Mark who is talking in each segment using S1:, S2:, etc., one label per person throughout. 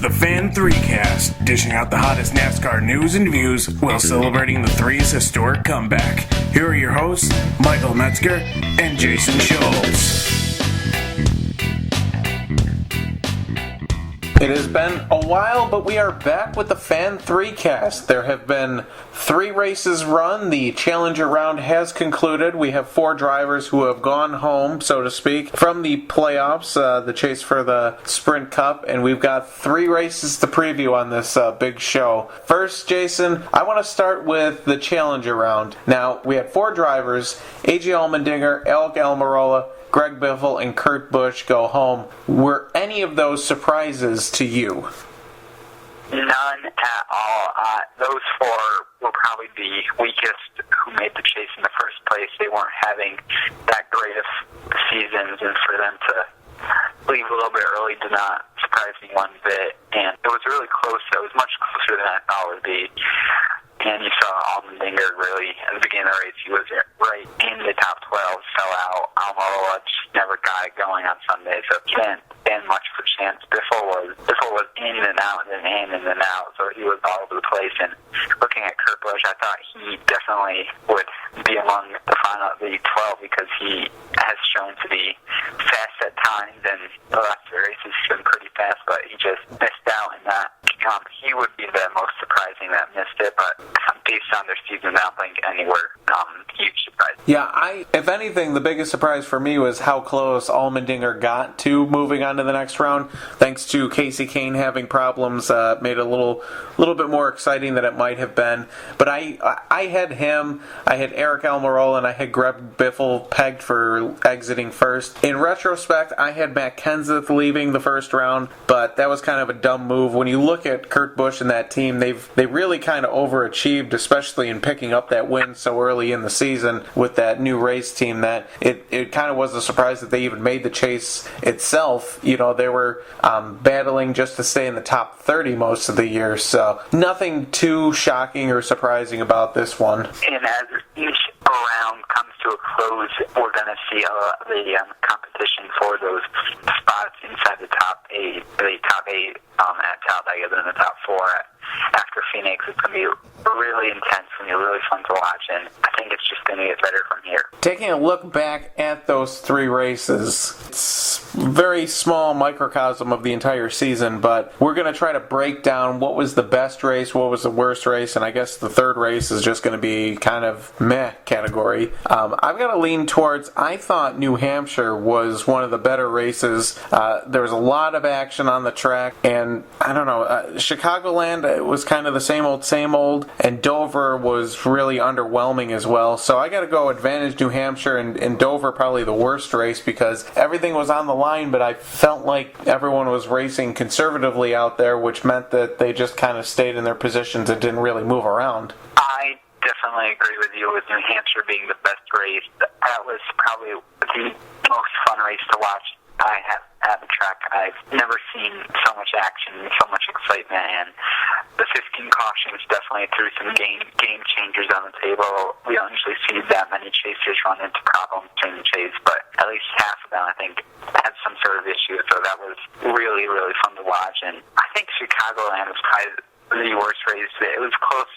S1: the Fan3Cast, dishing out the hottest NASCAR news and views while celebrating the three's historic comeback. Here are your hosts, Michael Metzger and Jason Schultz.
S2: It has been a while, but we are back with the Fan3Cast. There have been 3 races run. The Challenger Round has concluded. We have 4 drivers who have gone home, so to speak, from the playoffs, the chase for the Sprint Cup, and we've got 3 races to preview on this big show. First, Jason, I want to start with the Challenger Round. Now, we had 4 drivers, A.J. Allmendinger, Alec Almirola, Greg Biffle, and Kurt Busch go home. Were any of those surprises to you?
S3: None at all. Those 4 will probably be weakest who made the chase in the first place. They weren't having that great of seasons, and for them to leave a little bit early did not surprise me one bit. And it was really close. It was much closer than I thought it would be. And you saw Allmendinger really, at the beginning of the race, he was right in the top 12, fell out. Almirola just never got it going on Sunday, so he didn't stand much for chance. Biffle was in and out and in and out, so he was all over the place. And looking at Kurt Busch, I thought he definitely would be among the final, the 12, because he has shown to be fast at times, and the last 2 races he's been pretty fast, but he just missed out in that. He would be the most surprising that missed it, but based on their season, I don't think anywhere huge surprise.
S2: Yeah, if anything, the biggest surprise for me was how close Allmendinger got to moving on to the next round. Thanks to Casey Kane having problems, made it a little bit more exciting than it might have been. But I had him, I had Eric Almirola, and I had Greg Biffle pegged for exiting first. In retrospect, I had Matt Kenseth leaving the first round, but that was kind of a dumb move. When you look at Kurt Busch and that team, they really kind of overachieved, especially in picking up that win so early in the season with that new race team, that it kind of was a surprise that they even made the chase itself. You know, they were battling just to stay in the top 30 most of the year, so nothing too shocking or surprising about this one.
S3: And as each round comes to a close, we're going to see the competition for those spots inside the top 8, at Talladega, then the top 4 after Phoenix. It's going to be really intense and really fun to watch, and I think it's just going to get better from here.
S2: Taking a look back at those 3 races, it's a very small microcosm of the entire season, but we're going to try to break down what was the best race, what was the worst race, and I guess the third race is just going to be kind of meh category. I've got to lean towards, I thought New Hampshire was one of the better races. There was a lot of action on the track, and I don't know, Chicagoland, it was kind of the same old, and Dover was really underwhelming as well. So I got to go advantage New Hampshire, and Dover probably the worst race because everything was on the line, but I felt like everyone was racing conservatively out there, which meant that they just kind of stayed in their positions and didn't really move around.
S3: I definitely agree with you with New Hampshire being the best race. That was probably the most fun race to watch I have at the track. I've never seen so much action, so much excitement, and the 15 cautions definitely threw some game changers on the table. We don't usually see that many chasers run into problems during the chase, but at least half of them, I think, had some sort of issue, so that was really, really fun to watch. And I think Chicagoland was probably the worst race. It was close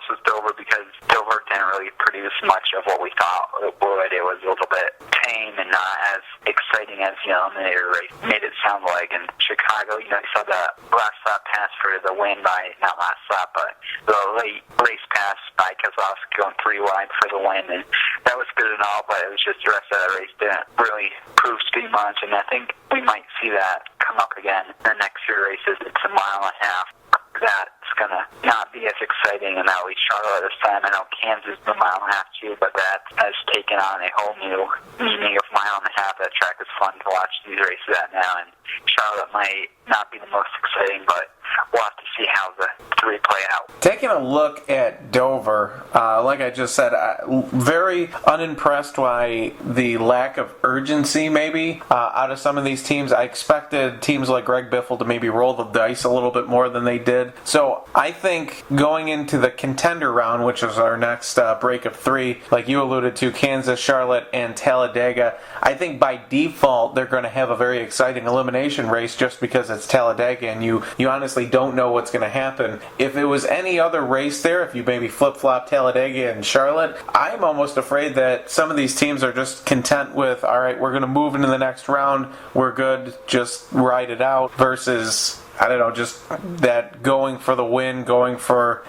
S3: with Dover because Dover didn't really produce much of what we thought it would. It was a little bit tame and not as exciting as the Eliminator race made it sound like. And Chicago, you saw the last lap pass for the win by, not last lap, but the late race pass by Keselowski going 3 wide for the win. And that was good and all, but it was just the rest of the race didn't really prove to be much. And I think we might see that come up again in the next 3 races. It's a mile and a half. That's going to not be as exciting, and that leaves Charlotte this time. I know Kansas is a mile and a half too, but that has taken on a whole new meaning of mile and a half. That track is fun to watch these races at now, and Charlotte might not be the most exciting, but we'll have to see how the three play out.
S2: Taking a look at Dover, like I just said, very unimpressed by the lack of urgency maybe out of some of these teams. I expected teams like Greg Biffle to maybe roll the dice a little bit more than they did. So I think going into the Contender Round, which is our next break of three, like you alluded to, Kansas, Charlotte, and Talladega, I think by default they're going to have a very exciting elimination race just because it's Talladega and you honestly don't know what's going to happen. If it was any other race there, if you maybe flip-flop Talladega and Charlotte, I'm almost afraid that some of these teams are just content with, all right, we're going to move into the next round, we're good, just ride it out, versus, I don't know, just that going for the win, going for,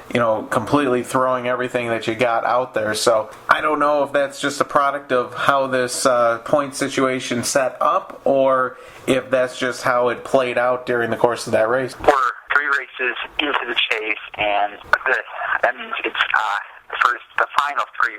S2: completely throwing everything that you got out there. So I don't know if that's just a product of how this point situation set up, or if that's just how it played out during the course of that race.
S3: We're 3 races into the chase, and that means it's the final 3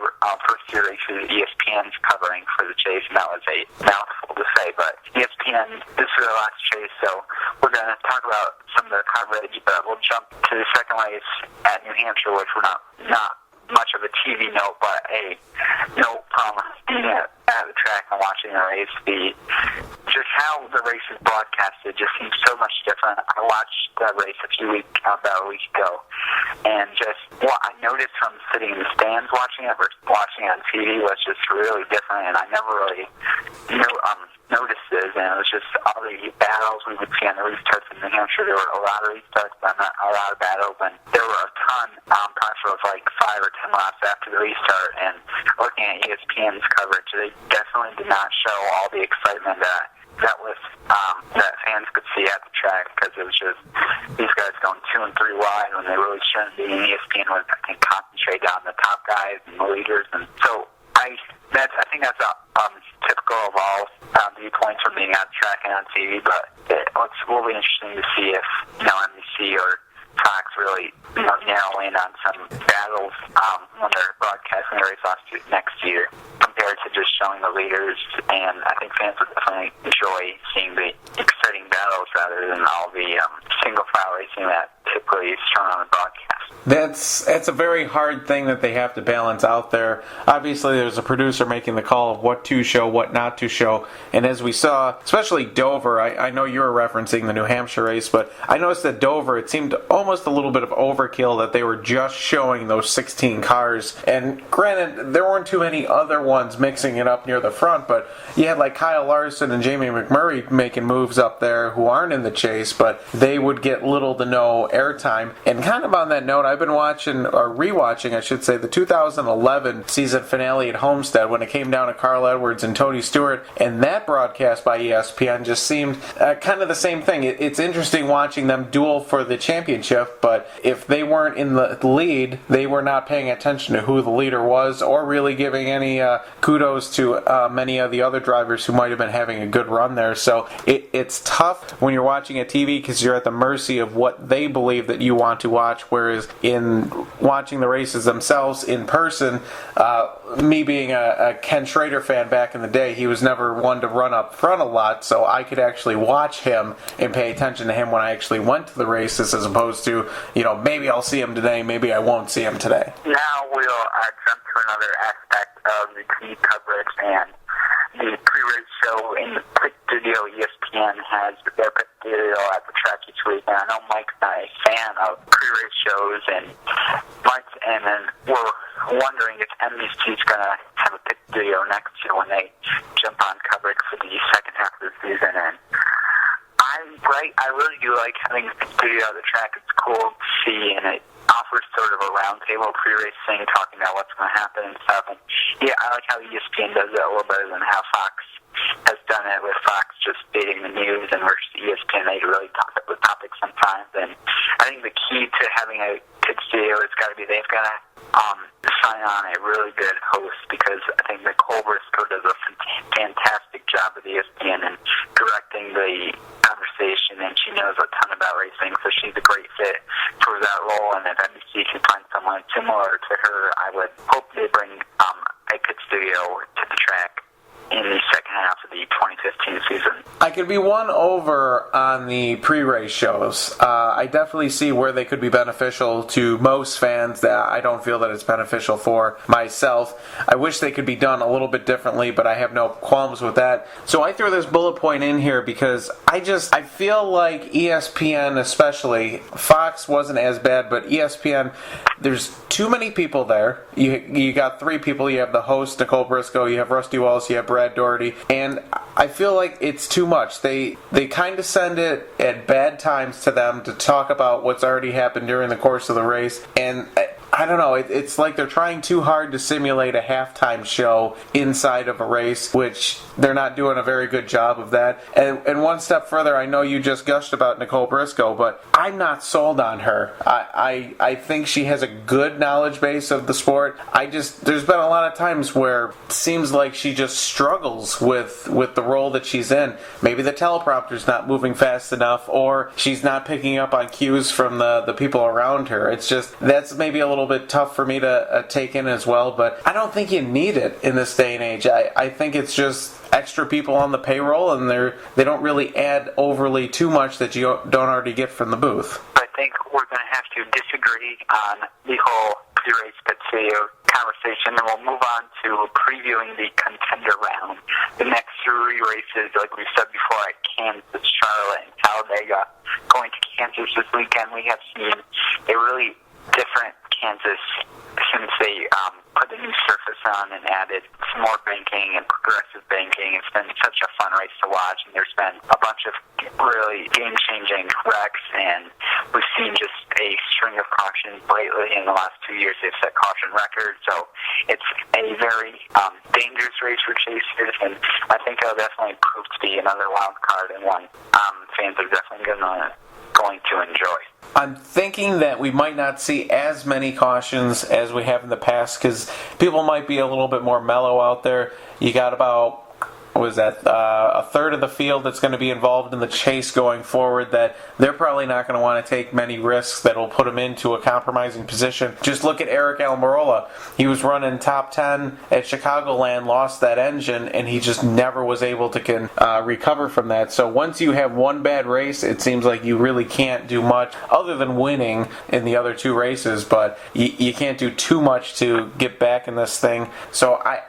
S3: first-year races ESPN's covering for the chase, and that was a mouthful to say, but ESPN, this is their last chase, so we're going to talk about some of their coverage, but we'll jump to the second race at New Hampshire, which we're not much of a TV note, but a note from being at the track and watching the race. Just how the race is broadcasted just seems so much different. I watched the race about a week ago, and just what I noticed from sitting in the stands watching it versus watching it on TV was just really different, and I never really noticed this, and it was just all the battles we would see on the restarts in New Hampshire. There were a lot of restarts, but not a lot of battles, and there were a ton, probably was like 5 or 10 laps after the restart, and looking at ESPN's coverage, they definitely did not show all the excitement that fans could see at the track, because it was just these guys going 2 and 3 wide when they really shouldn't be. And ESPN was, I think, concentrated on the top guys and the leaders, and so I think that's typical of all viewpoints from being on track and on TV. But it will be interesting to see if NBC or Fox really narrow in on some battles when they're broadcasting the race off next year, compared to just showing the leaders. And I think fans would definitely enjoy seeing the exciting battles rather than all the single file racing that typically is shown on the broadcast.
S2: That's a very hard thing that they have to balance out there. Obviously, there's a producer making the call of what to show, what not to show. And as we saw, especially Dover, I know you were referencing the New Hampshire race, but I noticed that Dover, it seemed almost a little bit of overkill that they were just showing those 16 cars. And granted, there weren't too many other ones mixing it up near the front, but you had like Kyle Larson and Jamie McMurray making moves up there who aren't in the chase, but they would get little to no airtime. And kind of on that note, I've been rewatching, I should say, the 2011 season finale at Homestead when it came down to Carl Edwards and Tony Stewart, and that broadcast by ESPN just seemed kind of the same thing. It's interesting watching them duel for the championship, but if they weren't in the lead, they were not paying attention to who the leader was or really giving any kudos to many of the other drivers who might have been having a good run there. So it's tough when you're watching a TV because you're at the mercy of what they believe that you want to watch, whereas in watching the races themselves in person, me being a Ken Schrader fan back in the day, he was never one to run up front a lot, so I could actually watch him and pay attention to him when I actually went to the races, as opposed to, maybe I'll see him today, maybe I won't see him today.
S3: Now we'll jump to another aspect of the TV coverage, and the pre-race show in the pit studio. ESPN has their pit studio at the track each week, and I know Mike's not a fan of pre-race shows, and then we're wondering if NBC's going to have a pit studio next year when they jump on coverage for the second half of the season. And I really do like having the studio at the track. It's cool to see, and it offers sort of a roundtable pre-race thing, talking about what's going to happen and stuff. And yeah, I like how ESPN does it a little better than how Fox has done it, with Fox just stating the news, and versus ESPN, they really talk with topics sometimes. And I think the key to having a pit studio has got to be they've got to sign on a really good host, because I think Nicole Briscoe does a fantastic job with ESPN and directing the conversation, and she knows a ton about racing, so she's a great fit for that role. And if NBC can find someone similar to her, I would hope they bring a pit studio to the track in the second half of the 2015 season.
S2: I could be be won over on the pre-race shows. I definitely see where they could be beneficial to most fans that I don't feel that it's beneficial for myself. I wish they could be done a little bit differently, but I have no qualms with that. So I threw this bullet point in here because I feel like ESPN, especially, Fox wasn't as bad, but ESPN, there's too many people there. You got three people. You have the host, Nicole Briscoe, you have Rusty Wallace, you have Brad Doherty, and I feel like it's too much. They kind of send it at bad times to them to talk about what's already happened during the course of the race, and I don't know, it's like they're trying too hard to simulate a halftime show inside of a race, which they're not doing a very good job of that. And one step further, I know you just gushed about Nicole Briscoe, but I'm not sold on her. I think she has a good knowledge base of the sport. There's been a lot of times where it seems like she just struggles with the role that she's in. Maybe the teleprompter's not moving fast enough, or she's not picking up on cues from the people around her. It's just, that's maybe a little bit tough for me to take in as well, but I don't think you need it in this day and age. I think it's just extra people on the payroll, and they don't really add overly too much that you don't already get from the booth.
S3: I think we're going to have to disagree on the whole pre-race video conversation, and we'll move on to previewing the Contender Round. The next three races, like we said before, at Kansas, Charlotte, and Talladega. Going to Kansas this weekend, we have seen a really different Kansas since they put the new surface on and added some more banking and progressive banking. It's been such a fun race to watch, and there's been a bunch of really game-changing wrecks, and we've seen just a string of cautions lately. In the last 2 years, they've set caution records, so it's a very dangerous race for chasers, and I think it'll definitely prove to be another wild card and one fans are definitely going to enjoy.
S2: I'm thinking that we might not see as many cautions as we have in the past, because people might be a little bit more mellow out there. You got about, a third of the field that's going to be involved in the chase going forward, that they're probably not going to want to take many risks that will put them into a compromising position. Just look at Eric Almirola. He was running top 10 at Chicagoland, lost that engine, and he just never was able to recover from that. So once you have one bad race, it seems like you really can't do much other than winning in the other two races, but you can't do too much to get back in this thing. So I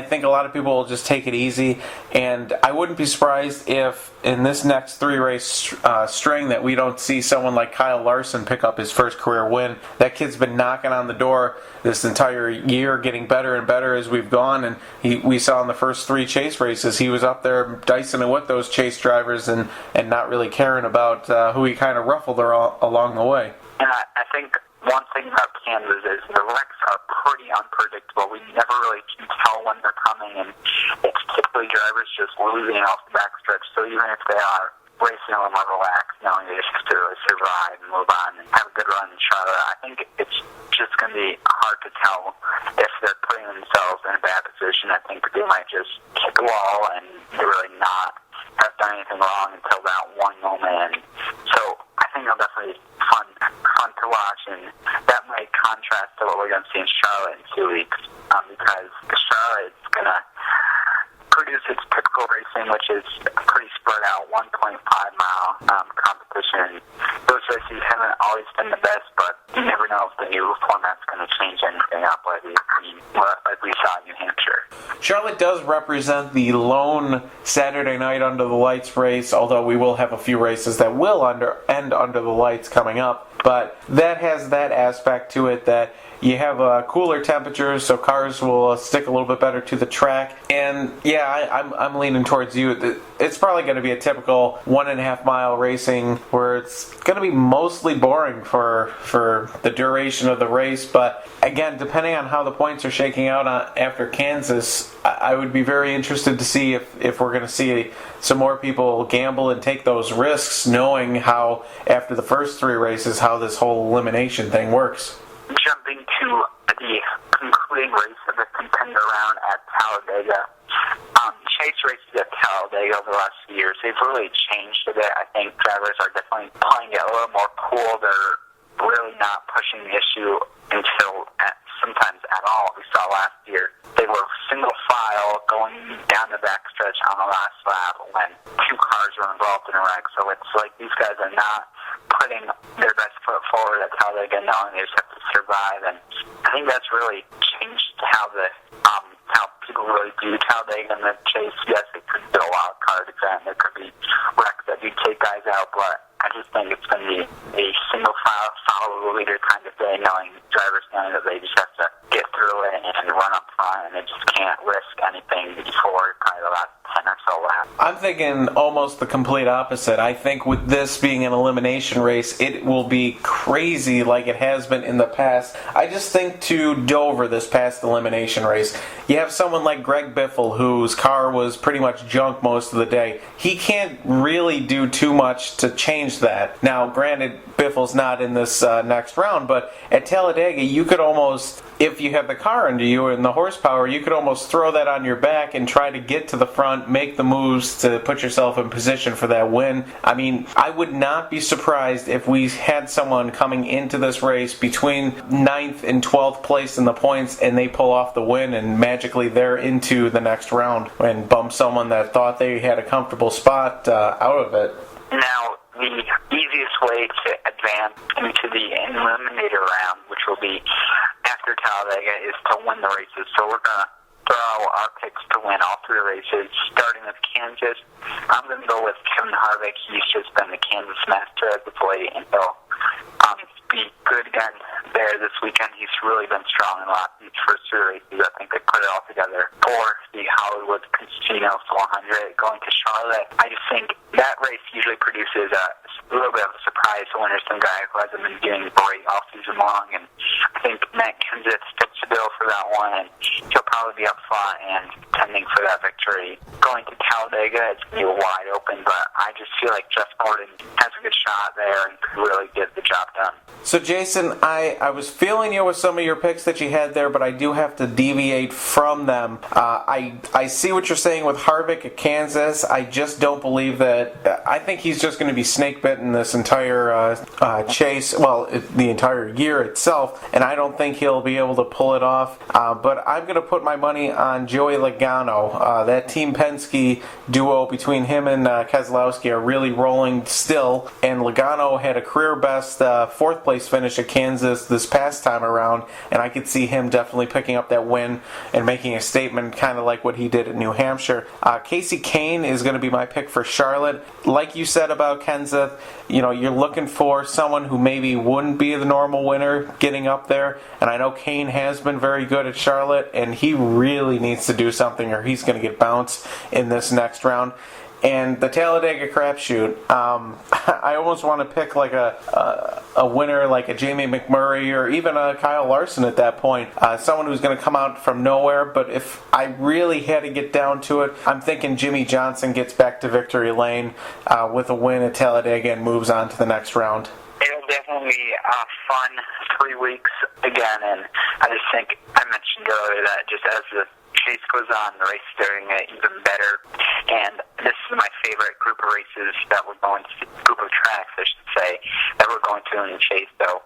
S2: think a lot of people will just take it easy, and I wouldn't be surprised if in this next three-race string that we don't see someone like Kyle Larson pick up his first career win. That kid's been knocking on the door this entire year, getting better and better as we've gone, and we saw in the first three chase races, he was up there dicing it with those chase drivers and not really caring about who he kind of ruffled along the way.
S3: And I think one thing about Kansas is the wrecks are pretty unpredictable. We never really can tell when they're coming, and it's typically drivers just losing off the backstretch. So even if they are racing a little more relaxed, knowing they just have to really survive and move on and have a good run in Charlotte, I think it's just going to be hard to tell if they're putting themselves in a bad position. I think they might just hit the wall and really not have done anything wrong until that one moment. And so I think it'll definitely be fun to watch, and that might contrast to what we're going to see in Charlotte in 2 weeks, because Charlotte's going to produce its typical racing, which is pretty spread out, 1.5-mile competition. Those races haven't always been the best, but you never know if the new format's going to change anything up like we saw in New Hampshire.
S2: Charlotte does represent the lone Saturday night under the lights race, although we will have a few races that will end under the lights coming up. But that has that aspect to it that you have cooler temperatures, so cars will stick a little bit better to the track. And yeah, I'm leaning towards you. It's probably going to be a typical 1.5 mile racing where it's going to be mostly boring for the duration of the race. But again, depending on how the points are shaking out after Kansas, I would be very interested to see if we're going to see some more people gamble and take those risks, knowing how after the first three races how this whole elimination thing works.
S3: Jumping to the concluding race of the Contender Round at Talladega. Chase races at Talladega over the last few years, they've really changed a bit. I think drivers are definitely playing it a little more cool. They're really not pushing the issue until at sometimes at all. We saw last year they were single file going down the backstretch on the last lap when two cars were involved in a wreck. So it's like these guys are not putting their best foot forward. That's how they get knowing they just have to survive. And I think that's really changed how people really do Talladega and the chase. Yes, it could be a wild card event. There could be wrecks that do take guys out, but I just think it's going to be a single file, follow the leader kind of day, drivers knowing that they just have to get through it and run up front, and they just can't risk anything before probably the last 10 or so laps.
S2: I'm thinking almost the complete opposite. I think with this being an elimination race, it will be crazy like it has been in the past. I just think to Dover, this past elimination race, you have someone like Greg Biffle, whose car was pretty much junk most of the day. He can't really do too much to change that. Now, granted, Biffle's not in this next round, but at Talladega, you could almost, if you have the car under you and the horsepower, you could almost throw that on your back and try to get to the front, make the moves to put yourself in position for that win. I mean, I would not be surprised if we had someone coming into this race between 9th and 12th place in the points and they pull off the win and magically they're into the next round and bump someone that thought they had a comfortable spot out of it.
S3: Now, the easiest way to advance into the eliminator round, which will be after Talladega, is to win the races. So we're going to throw our picks to win all three races, starting with Kansas. I'm going to go with Kevin Harvick. He's just been the Kansas master as of late, and he'll be good again there this weekend. He's really been strong in a lot of these first three races. I think they put it all together for the Hollywood Casino 400. Going to Charlotte, I just think that race usually produces a little bit of a surprise winner, some guy who hasn't been doing great all season long, and I think Matt Kenseth fits the bill for that one, and he'll probably be up front and contending for that victory. Going to Talladega, it's going to be wide open, but I just feel like Jeff Gordon has a good shot there and could really get the job done.
S2: So, Jason, I was feeling you with some of your picks that you had there, but I do have to deviate from them. I see what you're saying with Harvick at Kansas. I just don't believe that. I think he's just going to be snake-bitten this entire chase, well, the entire year itself, and I don't think he'll be able to pull it off. But I'm going to put my money on Joey Logano. That Team Penske duo between him and Keselowski are really rolling still, and Logano had a career-best fourth-place finish at Kansas this past time around, and I could see him definitely picking up that win and making a statement kind of like what he did at New Hampshire. Casey Kane is going to be my pick for Charlotte. Like you said about Kenseth, you're looking for someone who maybe wouldn't be the normal winner getting up there, and I know Kane has been very good at Charlotte, and he really needs to do something or he's going to get bounced in this next round. And the Talladega crapshoot, I almost want to pick like a winner like a Jamie McMurray or even a Kyle Larson at that point. Someone who's going to come out from nowhere. But if I really had to get down to it, I'm thinking Jimmy Johnson gets back to victory lane with a win at Talladega and moves on to the next round.
S3: It'll definitely be a fun 3 weeks again. And I just think I mentioned earlier that just as the chase goes on, the race is doing it even better. And this is my favorite group of races that we're going to, group of tracks, I should say, that we're going to in the chase. So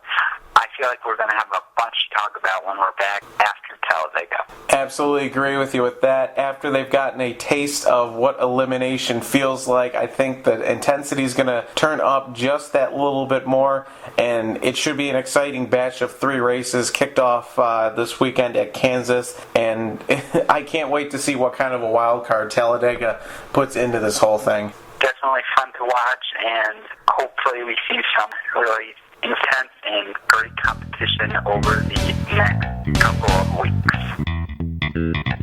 S3: I feel like we're going to have a bunch to talk about when we're back after Talladega.
S2: Absolutely agree with you with that. After they've gotten a taste of what elimination feels like, I think the intensity is going to turn up just that little bit more, and it should be an exciting batch of 3 races kicked off this weekend at Kansas, and I can't wait to see what kind of a wild card Talladega puts into this whole thing.
S3: Definitely fun to watch, and hopefully we see some really intense and great competition over the next couple of weeks.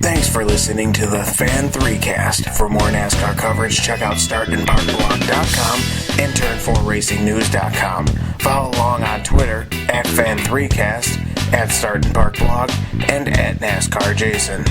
S1: Thanks for listening to the Fan3Cast. For more NASCAR coverage, check out StartandParkBlog.com and Turn4RacingNews.com. Follow along on Twitter at Fan3Cast, at StartandParkBlog, and at NASCAR Jason.